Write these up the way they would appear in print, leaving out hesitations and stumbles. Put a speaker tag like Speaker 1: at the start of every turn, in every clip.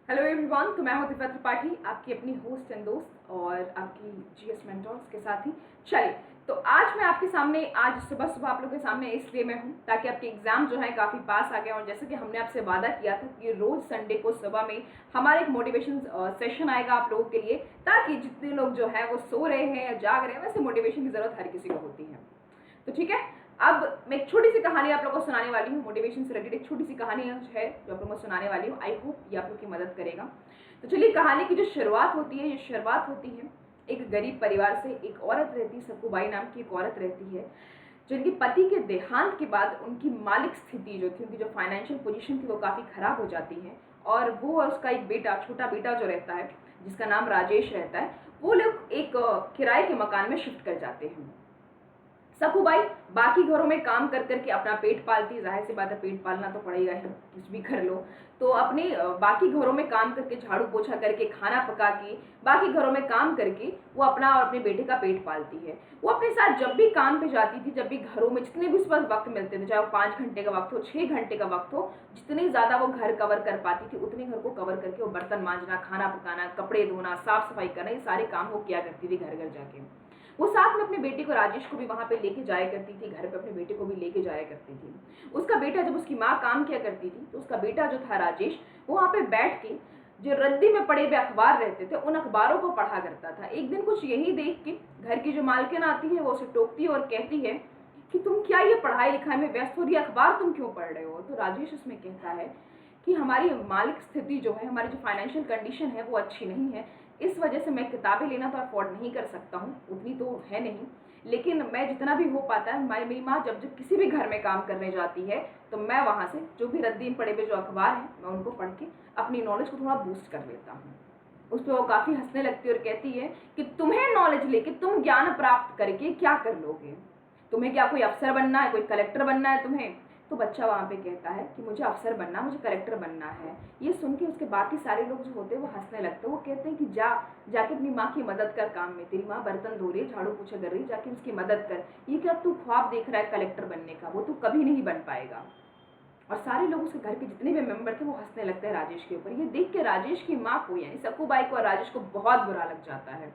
Speaker 1: Hello everyone, तो मैं हूं तिफा त्रिपाठी, आपकी अपनी होस्ट एंड दोस्त और आपकी जीएस मेंटोर्स के साथ ही। चलिए, तो आज मैं आपके सामने आज सुबह सुबह आप लोगों के सामने इसलिए मैं हूं ताकि आपके एग्जाम जो है काफ़ी पास आ गए। और जैसे कि हमने आपसे वादा किया था कि रोज़ संडे को सुबह में हमारा एक मोटिवेशन सेशन आएगा आप लोगों के लिए, ताकि जितने लोग जो है वो सो रहे हैं या जाग रहे हैं, वैसे मोटिवेशन की ज़रूरत हर किसी को होती है। तो ठीक है, अब मैं एक छोटी सी कहानी आप लोगों को सुनाने वाली हूँ। मोटिवेशन से रिलेटेड एक छोटी सी कहानी है जो आप लोगों को सुनाने वाली हूँ। आई होप ये आप लोग की मदद करेगा। तो चलिए, कहानी की जो शुरुआत होती है, ये शुरुआत होती है एक गरीब परिवार से। एक औरत रहती है, सकुबाई नाम की एक औरत रहती है, जिनके पति के देहांत के बाद उनकी मालिक स्थिति जो थी, उनकी जो फाइनेंशियल पोजीशन थी, वो काफ़ी ख़राब हो जाती है। और वो और उसका एक बेटा, छोटा बेटा जो रहता है, जिसका नाम राजेश रहता है, वो लोग एक किराए के मकान में शिफ्ट कर जाते हैं। सकुबाई बाकी घरों में काम कर करके अपना पेट पालती है। जाहिर सी बात है, पेट पालना तो पड़ेगा ही, कुछ भी कर लो। तो अपने बाकी घरों में काम करके, झाड़ू पोछा करके, खाना पका के, बाकी घरों में काम करके वो अपना और अपने बेटे का पेट पालती है। वो अपने साथ जब भी काम पे जाती थी, जब भी घरों में जितने भी उस पर वक्त मिलते थे, चाहे वो 5 घंटे का वक्त हो, 6 घंटे का वक्त हो, जितनी ज़्यादा वो घर कवर कर पाती थी, उतने घर को कवर करके वो बर्तन मांजना, खाना पकाना, कपड़े धोना, साफ सफाई करना, ये सारे काम वो किया करती थी घर घर जाके। वो साथ में अपने बेटे को, राजेश को भी वहाँ पे लेके जाया करती थी, घर पे अपने बेटे को भी लेके जाया करती थी। उसका बेटा, जब उसकी माँ काम किया करती थी, तो उसका बेटा जो था राजेश, वो वहाँ पे बैठ के जो रद्दी में पड़े हुए अखबार रहते थे, उन अखबारों को पढ़ा करता था। एक दिन कुछ यही देख के घर की जो मालकिन आती है, वो उसे टोकती है और कहती है कि तुम क्या ये पढ़ाई लिखाई में व्यस्त हो रही, अखबार तुम क्यों पढ़ रहे हो? तो राजेश उसमें कहता है कि हमारी मालिक स्थिति जो है, हमारी जो फाइनेंशियल कंडीशन है, वो अच्छी नहीं है। इस वजह से मैं किताबें लेना तो अफोर्ड नहीं कर सकता हूँ, उतनी तो है नहीं, लेकिन मैं जितना भी हो पाता है, मेरी माँ जब जब किसी भी घर में काम करने जाती है, तो मैं वहाँ से जो भी रद्दी में पड़े हुए जो अखबार हैं, मैं उनको पढ़ के अपनी नॉलेज को थोड़ा बूस्ट कर लेता हूँ। उस पर वो काफ़ी हंसने लगती है और कहती है कि तुम्हें नॉलेज लेके तुम ज्ञान प्राप्त करके क्या कर लोगे? तुम्हें क्या कोई अफसर बनना है, कोई कलेक्टर बनना है तुम्हें? तो बच्चा वहाँ पे कहता है कि मुझे अफसर बनना, मुझे कलेक्टर बनना है। ये सुन के उसके बाकी सारे लोग जो होते हैं वो हंसने लगते हैं। वो कहते हैं कि जाके अपनी माँ की मदद कर काम में, तेरी माँ बर्तन धो रही है, झाड़ू पोछा कर रही है, जाके उसकी मदद कर। ये क्या तू ख्वाब देख रहा है कलेक्टर बनने का? वो तू कभी नहीं बन पाएगा। और सारे लोग उसके घर के जितने भी मेंबर थे वो हंसने लगते हैं राजेश के ऊपर। ये देख के राजेश की माँ को, यानी सकुबाई को और राजेश को बहुत बुरा लग जाता है।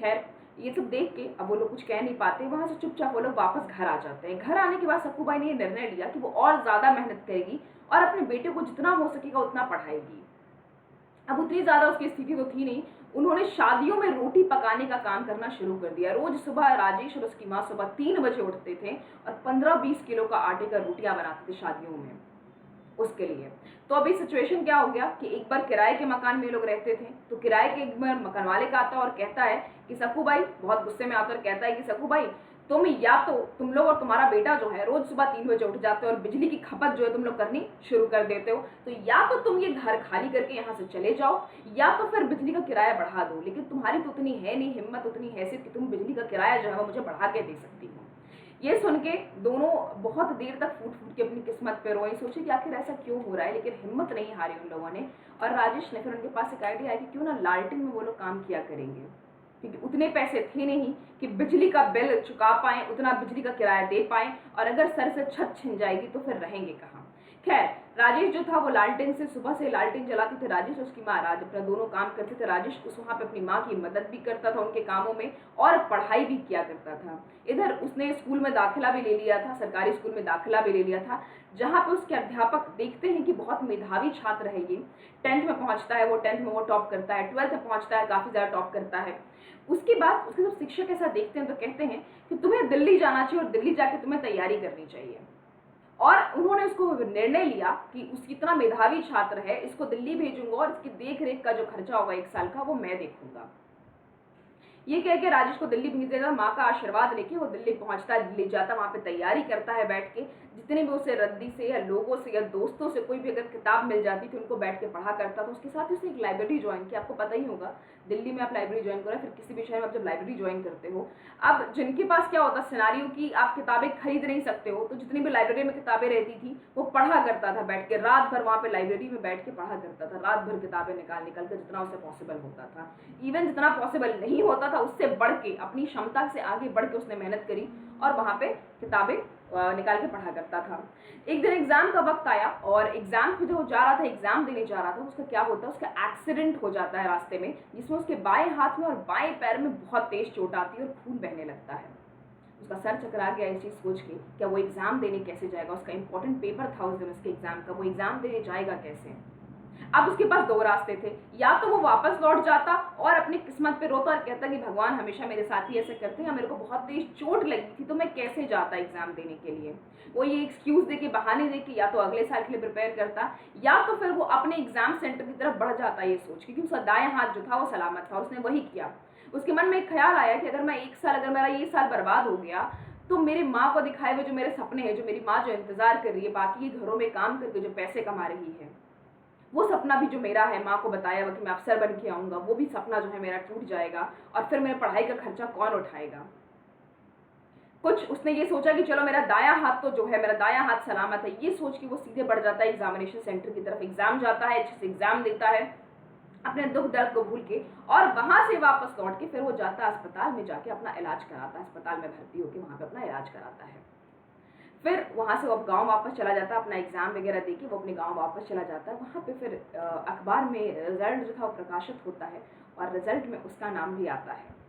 Speaker 1: खैर, ये सब देख के अब वो लोग कुछ कह नहीं पाते, वहां से चुपचाप वो लोग वापस घर आ जाते हैं। घर आने के बाद सकुबाई ने ये निर्णय लिया कि वो और ज्यादा मेहनत करेगी और अपने बेटे को जितना हो सकेगा उतना पढ़ाएगी। अब उतनी ज्यादा उसकी स्थिति तो थी नहीं। उन्होंने शादियों में रोटी पकाने का काम करना शुरू कर दिया। रोज सुबह राजेश और उसकी माँ सुबह 3 बजे उठते थे और 15-20 किलो का आटे का रोटियां बनाते थे शादियों में उसके लिए। तो अभी सिचुएशन क्या हो गया कि एक बार किराए के मकान में लोग रहते थे, तो किराए के एक बार मकान मालिक का आता है और कहता है कि सकुबाई, बहुत गुस्से में आता है और कहता है कि सकुबाई, तुम लोग और तुम्हारा बेटा जो है रोज सुबह 3 बजे उठ जाते हो और बिजली की खपत जो है तुम लोग करनी शुरू कर देते हो। तो या तो तुम ये घर खाली करके यहाँ से चले जाओ, या तो फिर बिजली का किराया बढ़ा दो। लेकिन तुम्हारी तो उतनी है नहीं हिम्मत, उतनी हैसियत कि तुम बिजली का किराया जो है वो मुझे बढ़ा के दे सकती हो। ये सुन के दोनों बहुत देर तक फूट फूट के अपनी किस्मत पे रोए, सोचे कि आखिर ऐसा क्यों हो रहा है, लेकिन हिम्मत नहीं हारी उन लोगों ने। और राजेश ने फिर उनके पास एक आइडिया आया कि क्यों ना लालटेन में वो लोग काम किया करेंगे, क्योंकि उतने पैसे थे नहीं कि बिजली का बिल चुका पाएं, उतना बिजली का किराया दे पाएं, और अगर सर से छत छिन जाएगी तो फिर रहेंगे कहाँ। खैर, राजेश जो था वो लालटेन से, सुबह से लालटेन जलाते थे राजेश और उसकी माँ, अपना दोनों काम करते थे। राजेश उस वहाँ पे अपनी माँ की मदद भी करता था उनके कामों में और पढ़ाई भी किया करता था। इधर उसने स्कूल में दाखिला भी ले लिया था, सरकारी स्कूल में दाखिला भी ले लिया था, जहाँ पे उसके अध्यापक देखते हैं कि बहुत मेधावी छात्र है ये। 10th में पहुँचता है वो, 10th में वो टॉप करता है, 12th में पहुँचता है, काफ़ी ज़्यादा टॉप करता है। उसके बाद उसके सब शिक्षक ऐसा देखते हैं तो कहते हैं कि तुम्हें दिल्ली जाना चाहिए और दिल्ली जाके तुम्हें तैयारी करनी चाहिए। और उन्होंने उसको निर्णय लिया कि उसकी इतना मेधावी छात्र है, इसको दिल्ली भेजूंगा और इसकी देख रेख का जो खर्चा होगा 1 साल का वो मैं देखूंगा। ये कह के राजेश को दिल्ली भेज देता। माँ का आशीर्वाद लेके वो दिल्ली पहुंचता है, दिल्ली जाता, वहाँ पे तैयारी करता है बैठ के। जितने भी उसे रद्दी से या लोगों से या दोस्तों से कोई भी अगर किताब मिल जाती थी उनको बैठ के पढ़ा करता था। उसके साथ ही उसने एक लाइब्रेरी ज्वाइन की। आपको पता ही होगा, दिल्ली में आप लाइब्रेरी ज्वाइन करो, फिर किसी भी शहर में आप जब लाइब्रेरी ज्वाइन करते हो, अब जिनके पास क्या होता है सिनारियो की आप किताबें खरीद नहीं सकते हो, तो जितनी भी लाइब्रेरी में किताबें रहती थी वो पढ़ा करता था बैठ के। रात भर वहाँ पे लाइब्रेरी में बैठ के पढ़ा करता था, रात भर किताबें निकाल निकाल कर, जितना उसे पॉसिबल होता था। इवन जितना पॉसिबल नहीं होता था उससे बढ़ के, अपनी क्षमता से आगे बढ़ के उसने मेहनत करी और वहाँ पे किताबें निकाल के पढ़ा करता था। एक दिन एग्जाम का वक्त आया और एग्जाम पे जो जा रहा था, एग्जाम देने जा रहा था, उसका क्या होता है, उसका एक्सीडेंट हो जाता है रास्ते में, जिसमें उसके बाएं हाथ में और बाएं पैर में बहुत तेज चोट आती है और खून बहने लगता है। उसका सर चकरा गया इस चीज सोच के, क्या वो एग्जाम देने कैसे जाएगा, उसका इंपॉर्टेंट पेपर था उस दिन उसके एग्जाम का, वो एग्जाम देने जाएगा कैसे। अब उसके पास दो रास्ते थे, या तो वो वापस लौट जाता और अपनी किस्मत पे रोता और कहता कि भगवान हमेशा मेरे साथ ही ऐसे करते हैं, मेरे को बहुत तेज चोट लगी थी तो मैं कैसे जाता एग्जाम देने के लिए। वो ये एक्सक्यूज दे के, बहाने दे के या तो अगले साल के लिए प्रिपेयर करता, या तो फिर वो अपने एग्जाम सेंटर की तरफ बढ़ जाता ये सोच के कि उसका दायां हाथ जो था वो सलामत था और उसने वही किया। उसके मन में एक ख्याल आया कि अगर मैं एक साल, अगर मेरा ये साल बर्बाद हो गया तो मेरे माँ को दिखाए हुए जो मेरे सपने हैं, जो मेरी माँ जो इंतजार कर रही है बाकी घरों में काम करके जो पैसे कमा रही है, वो सपना भी जो मेरा है, माँ को बताया हुआ कि मैं अफसर बन के आऊंगा, वो भी सपना जो है मेरा टूट जाएगा और फिर मेरे पढ़ाई का खर्चा कौन उठाएगा। कुछ उसने ये सोचा कि चलो मेरा दायां हाथ तो जो है, मेरा दायां हाथ सलामत है, ये सोच के वो सीधे बढ़ जाता है एग्जामिनेशन सेंटर की तरफ, एग्जाम जाता है, अच्छे से एग्जाम देता है अपने दुख दर्द को भूल के, और वहां से वापस लौट के फिर वो जाता है अस्पताल में, जाके अपना इलाज कराता है, अस्पताल में भर्ती होकर वहां पे अपना इलाज कराता है। फिर वहां से वो गांव वापस चला जाता है, अपना एग्जाम वगैरह देके वो अपने गांव वापस चला जाता है। वहां पे फिर अखबार में रिजल्ट जो था वो प्रकाशित होता है और रिजल्ट में उसका नाम भी आता है।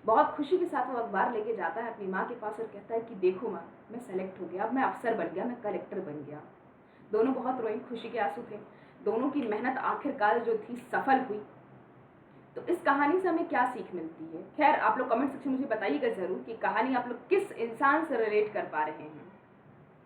Speaker 1: बहुत खुशी के साथ वो अखबार लेके जाता है अपनी माँ के पास और कहता है कि देखो माँ, मैं सेलेक्ट हो गया, अब मैं अफसर बन गया, मैं कलेक्टर बन गया। दोनों बहुत रोई, खुशी के आंसू थे, दोनों की मेहनत आखिरकार जो थी सफल हुई। तो इस कहानी से हमें क्या सीख मिलती है? खैर आप लोग कमेंट सेक्शन में मुझे बताइएगा जरूर कि कहानी आप लोग किस इंसान से रिलेट कर पा रहे हैं।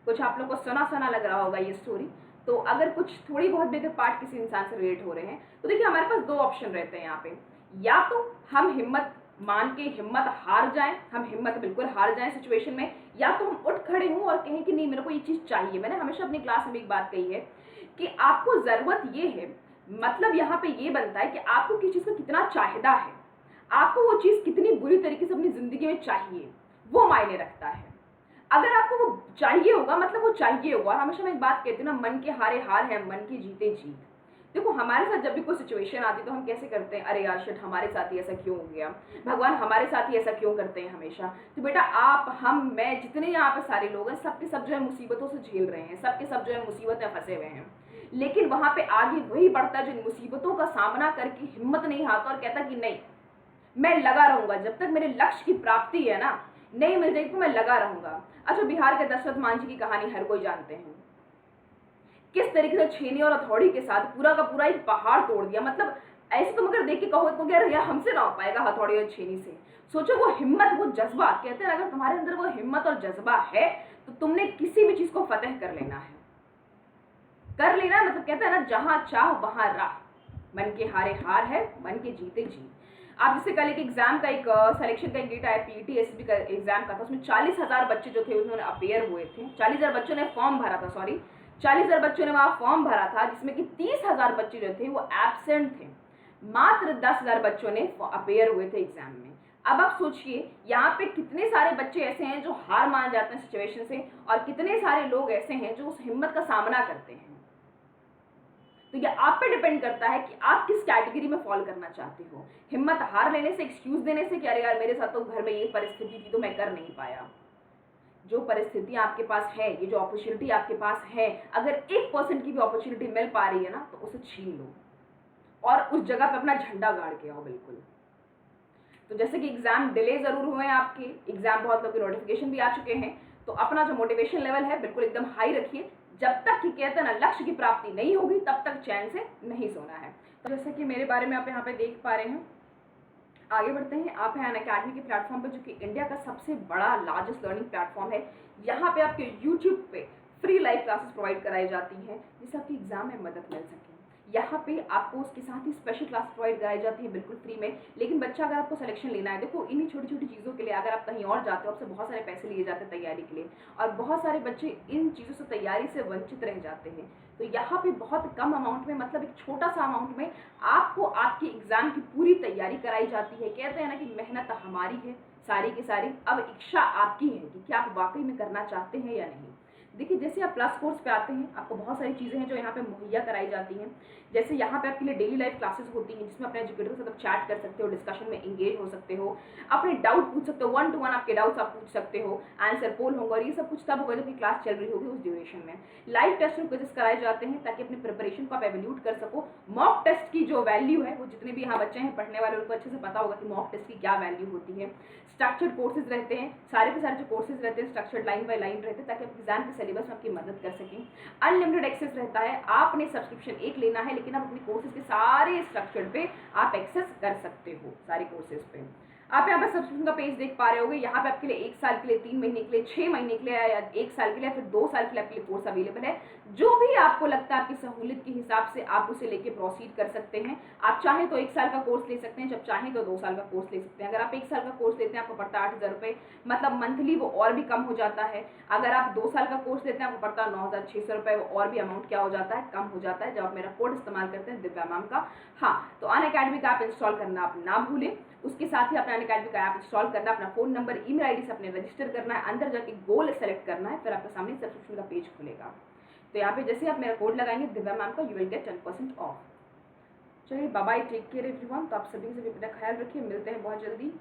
Speaker 1: कुछ आप लोग को सुना सुना लग रहा होगा ये स्टोरी, तो अगर कुछ थोड़ी बहुत भी अगर पार्ट किसी इंसान से रिलेट हो रहे हैं तो देखिए हमारे पास दो ऑप्शन रहते हैं यहाँ पे, या तो हम हिम्मत मान के हिम्मत हार जाएं, हम हिम्मत बिल्कुल हार जाएं सिचुएशन में, या तो हम उठ खड़े हों और कहें कि नहीं मेरे को ये चीज़ चाहिए। मैंने हमेशा अपनी क्लास में एक बात कही है कि आपको ज़रूरत ये है, मतलब यहाँ पे ये बनता है कि आपको किसी चीज़ को कितना चाहता है, आपको वो चीज़ कितनी बुरी तरीके से अपनी ज़िंदगी में चाहिए, वो मायने रखता है। अगर आपको वो चाहिए होगा मतलब वो चाहिए होगा। और हमेशा मैं एक बात कहती हूँ ना, मन के हारे हार है, मन के जीते जीत। देखो हमारे साथ जब भी कोई सिचुएशन आती है तो हम कैसे करते हैं, अरे यार शिट हमारे साथ ही ऐसा क्यों हो गया, भगवान हमारे साथ ही ऐसा क्यों करते हैं हमेशा। तो बेटा आप, हम, मैं, जितने यहाँ पे सारे लोग हैं, सबके सब जो है मुसीबतों से झेल रहे हैं, सबके सब जो है मुसीबत में फंसे हुए हैं, लेकिन वहां पे आगे वही बढ़ता है जो मुसीबतों का सामना करके हिम्मत नहीं हारता और कहता कि नहीं मैं लगा रहूंगा, जब तक मेरे लक्ष्य की प्राप्ति है ना नहीं मिल जाएगी तो मैं लगा रहूंगा। अच्छा, बिहार के दशरथ मांझी की कहानी हर कोई जानते हैं, किस तरीके से छेनी और हथौड़ी के साथ पूरा का पूरा एक पहाड़ तोड़ दिया। मतलब ऐसे तुम अगर देख के कहो तो यार हमसे ना हो पाएगा हथौड़ी और छेनी से। सोचो वो हिम्मत, वो जज्बा, कहते हैं अगर तुम्हारे अंदर वो हिम्मत और जज्बा है तो तुमने किसी भी चीज को फतेह कर लेना है, कर लेना। मतलब कहते हैं ना, जहां चाह वहां राह, मन के हारे हार है, मन के जीते जीत। आप जैसे कल एक एग्जाम का एक सिलेक्शन का एक डेट आया, पीईटी एसएसबी का एग्जाम का था, उसमें 40,000 बच्चे जो थे उन्होंने अपेयर हुए थे, 40,000 बच्चों ने फॉर्म भरा था, सॉरी 40,000 बच्चों ने वहां फॉर्म भरा था, जिसमें कि 30,000 बच्चे जो थे वो एब्सेंट थे, मात्र 10,000 बच्चों ने अपेयर हुए थे एग्जाम में। अब आप सोचिए यहाँ पे कितने सारे बच्चे ऐसे हैं जो हार मान जाते हैं सिचुएशन से, और कितने सारे लोग ऐसे हैं जो उस हिम्मत का सामना करते हैं। तो ये आप पे डिपेंड करता है कि आप किस कैटेगरी में फॉल करना चाहते हो। हिम्मत हार लेने से, एक्सक्यूज देने से कि अरे यार मेरे साथ तो घर में ये परिस्थिति थी तो मैं कर नहीं पाया। जो परिस्थिति आपके पास है, ये जो अपॉर्चुनिटी आपके पास है, अगर 1% की भी अपॉर्चुनिटी मिल पा रही है ना तो उसे छीन लो और उस जगह पे अपना झंडा गाड़ के आओ बिल्कुल। तो जैसे कि एग्जाम डिले जरूर हुए हैं आपके, एग्जाम बहुत लोग के नोटिफिकेशन भी आ चुके हैं, तो अपना जो मोटिवेशन लेवल है बिल्कुल एकदम हाई रखिए। जब तक कि कहते हैं ना लक्ष्य की प्राप्ति नहीं होगी तब तक चैन से नहीं सोना है। तो जैसे कि मेरे बारे में आप यहाँ पे देख पा रहे हैं, आगे बढ़ते हैं। आप हैं अनअकैडमी के प्लेटफॉर्म पे, जो कि इंडिया का सबसे बड़ा लार्जेस्ट लर्निंग प्लेटफॉर्म है। यहाँ पे आपके यूट्यूब पे फ्री लाइव क्लासेस प्रोवाइड कराई जाती हैं जिससे आपकी एग्जाम में मदद मिल सके। यहाँ पे आपको उसके साथ ही स्पेशल क्लास प्रोवाइड कराई जाती है बिल्कुल फ्री में। लेकिन बच्चा अगर आपको सिलेक्शन लेना है, देखो इन्हीं छोटी छोटी चीज़ों के लिए अगर आप कहीं और जाते हो, आपसे बहुत सारे पैसे लिए जाते हैं तैयारी के लिए, और बहुत सारे बच्चे इन चीज़ों से तैयारी से वंचित रह जाते हैं। तो यहाँ पे बहुत कम अमाउंट में, मतलब एक छोटा सा अमाउंट में आपको आपकी एग्जाम की पूरी तैयारी कराई जाती है। कहते हैं ना कि मेहनत हमारी है सारी की सारी, अब इच्छा आपकी है कि क्या आप वाकई में करना चाहते हैं या नहीं। देखिए जैसे आप प्लस कोर्स पे आते हैं, आपको बहुत सारी चीज़ें हैं जो यहाँ पे मुहैया कराई जाती हैं। जैसे यहाँ पे आपके लिए डेली लाइफ क्लासेस होती हैं जिसमें अपने एजुकेटर के साथ आप चैट कर सकते हो, डिस्कशन में एंगेज हो सकते हो, अपने डाउट पूछ सकते हो, 1 to 1 आपके डाउट्स आप पूछ सकते हो, आंसर पोल होगा और ये सब कुछ तब होगा जब क्लास चल रही होगी उस ड्यूरेशन में। लाइव टेस्ट में क्विजेस कराए जाते हैं ताकि अपनी प्रिपरेशन को आप एवेल्यूट कर सको। मॉक टेस्ट की जो वैल्यू है वो जितने भी यहाँ बच्चे हैं पढ़ने वाले उनको अच्छे से पता होगा कि मॉक टेस्ट की क्या वैल्यू होती है। स्ट्रक्चर्ड कोर्सेज रहते हैं, सारे के सारे जो कोर्सेज रहते हैं स्ट्रक्चर्ड लाइन बाय लाइन रहते हैं ताकि आप एग्जाम के सिलेबस में आपकी मदद कर सकें। अनलिमिटेड एक्सेस रहता है, आपने सब्सक्रिप्शन एक लेना है लेकिन आप अपने कोर्सेज के सारे स्ट्रक्चर्ड पे आप एक्सेस कर सकते हो, सारे कोर्सेज पे। आप यहाँ पर सब्सक्रिप्शन का पेज देख पा रहे होगे, यहाँ पे आपके लिए 1 साल के लिए, 3 महीने के लिए, 6 महीने के लिए या 1 साल के लिए, फिर 2 साल के लिए आपके लिए कोर्स अवेलेबल है। जो भी आपको लगता है आपकी सहूलियत के हिसाब से आप उसे लेके प्रोसीड कर सकते हैं। आप चाहें तो 1 साल का कोर्स ले सकते हैं, जब चाहें तो 2 साल का कोर्स ले सकते हैं। अगर आप 1 साल का कोर्स लेते हैं आपको पड़ता है 8,000 रुपये, मतलब मंथली वो और भी कम हो जाता है। अगर आप 2 साल का कोर्स लेते हैं आपको पड़ता है 9,600 रुपये, वो और भी अमाउंट क्या हो जाता है, कम हो जाता है जब आप मेरा कोड इस्तेमाल करते हैं दिव्या मैम का। हाँ, तो अनअकैडमी का आप इंस्टॉल करना आप ना भूलें। उसके साथ ही अपना अनअकैडमी का ऐप इंस्टॉल करना, अपना फोन नंबर, ईमेल आईडी से अपने रजिस्टर करना है, अंदर जाके गोल सेलेक्ट करना है, फिर आपके सामने सब्सक्रिप्शन का पेज खुलेगा। तो यहाँ पे जैसे आप मेरा कोड लगाएंगे दिव्या मैम का, यू विल गेट 10% ऑफ। चलिए bye bye, take care everyone. तो आप सभी से अपना ख्याल रखिए, मिलते हैं बहुत जल्दी।